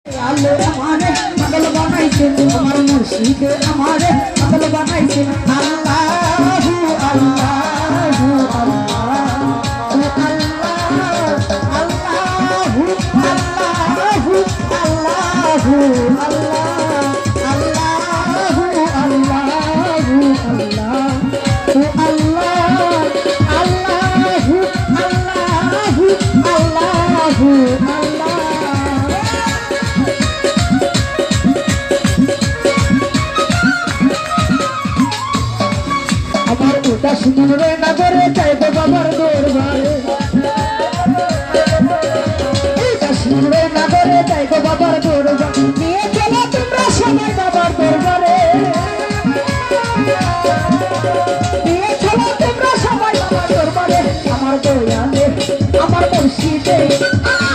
আল্লাহ আমারে পাগল বানাইছে আমার মুর্শিদ আমারে পাগল বানাইছে আল্লাহু আল্লাহু আল্লাহু আল্লাহু আল্লাহু আল্লাহু কাশ্মীরে নগরে চাইতে বাবার দরবারে কাশ্মীরে নগরে চাইতে বাবার দরবারে নিয়ে চলো তোমরা সবাই বাবার দরবারে নিয়ে চলো তোমরা সবাই বাবার দরবারে আমার দয়ালে আমার মুর্শিদে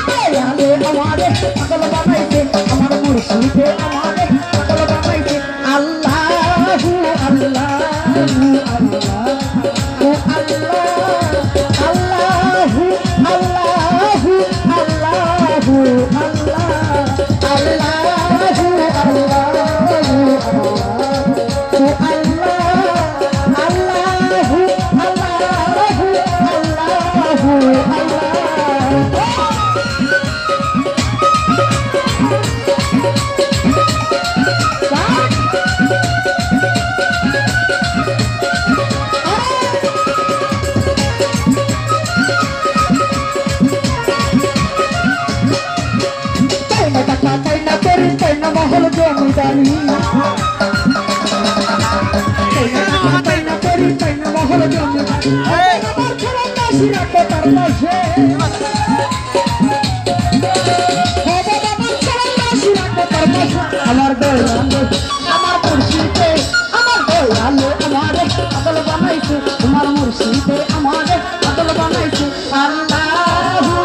দয়ালে আমারে পাগল বানাইছে আমার মুর্শিদে আমারে পাগল বানাইছে আল্লাহু আল্লাহু আল্লাহ মহল জমিদারি মহল জমিদারি আমার দয়ালে আমার মুর্শিদে আমার দয়ালে আমারে পাগল বানাইছে আমার মুর্শিদে আমারে পাগল বানাইছে আল্লাহু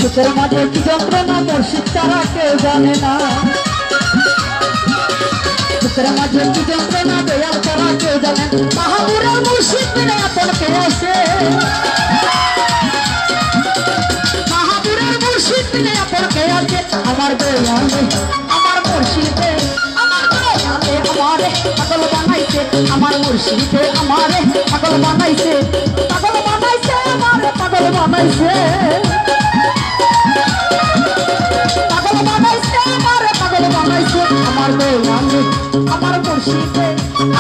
বুকের মাঝে কি যন্ত্রণা মুর্শিদ ছাড়া কেউ জানে না বুকের মাঝে কি যন্ত্রণা দয়াল ছাড়া কেউ জানে মাহবুবের মুর্শিদ বিনে আপন কে আছে মাহবুবের মুর্শিদ বিনে আপন কে আছে আমার দয়ালে আমার মুর্শিদে আমার দয়ালে আমারে পাগল বানাইছে আমার মুর্শিদে আমারে পাগল বানাইছে আমারে পাগল বানাইছে আমার দয়ালে আমার মুর্শিদে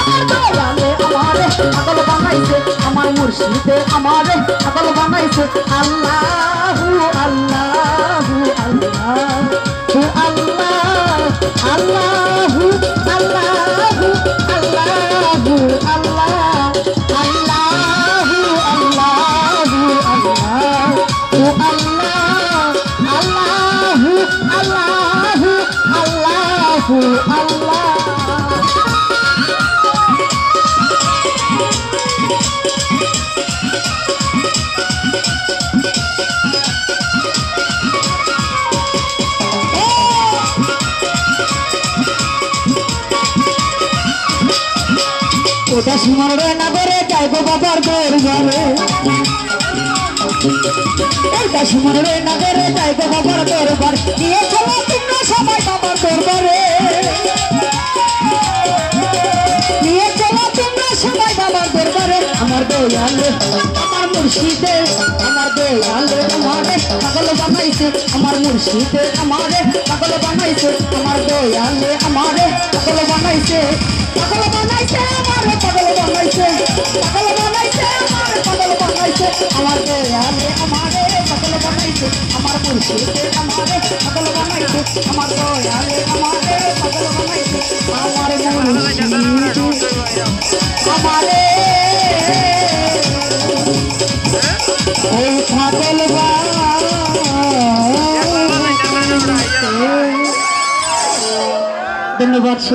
আমার দয়ালে আমারে পাগল বানাইছে আমার মুর্শিদে আমারে পাগল বানাইছে আল্লাহু আল্লাহু আল্লাহু আল্লাহ আল্লাহু আল্লাহু আল্লাহু আল্লাহ আল্লাহু আল্লাহু আল্লাহু আল্লাহু আল্লাহু আল্লাহ ওটা সুমরে নগরে যাইবো বাবার দরবারে ওটা সুমরে নগরে যাইবো বাবার দরবার নিয়ে চলো তোমরা সবাই বাবার দরবারে নিয়ে চলো তোমরা সবাই বাবার দরবারে আমার দয়ালে আমার মুর্শিদে আমার দয়ালে আমারে পাগল বানাইছে আমার মুর্শিদে আমারে পাগল বানাইছে আমার দয়ালে আমারে পাগল বানাইছে আমারে পাগল বানাইছে আমারে পাগল বানাইছে আমার দয়ালে আমারে পাগল বানাইছে আমার মুর্শিদে আমারে পাগল বানাইছে আমার দয়ালে আমারে পাগল বানাইছে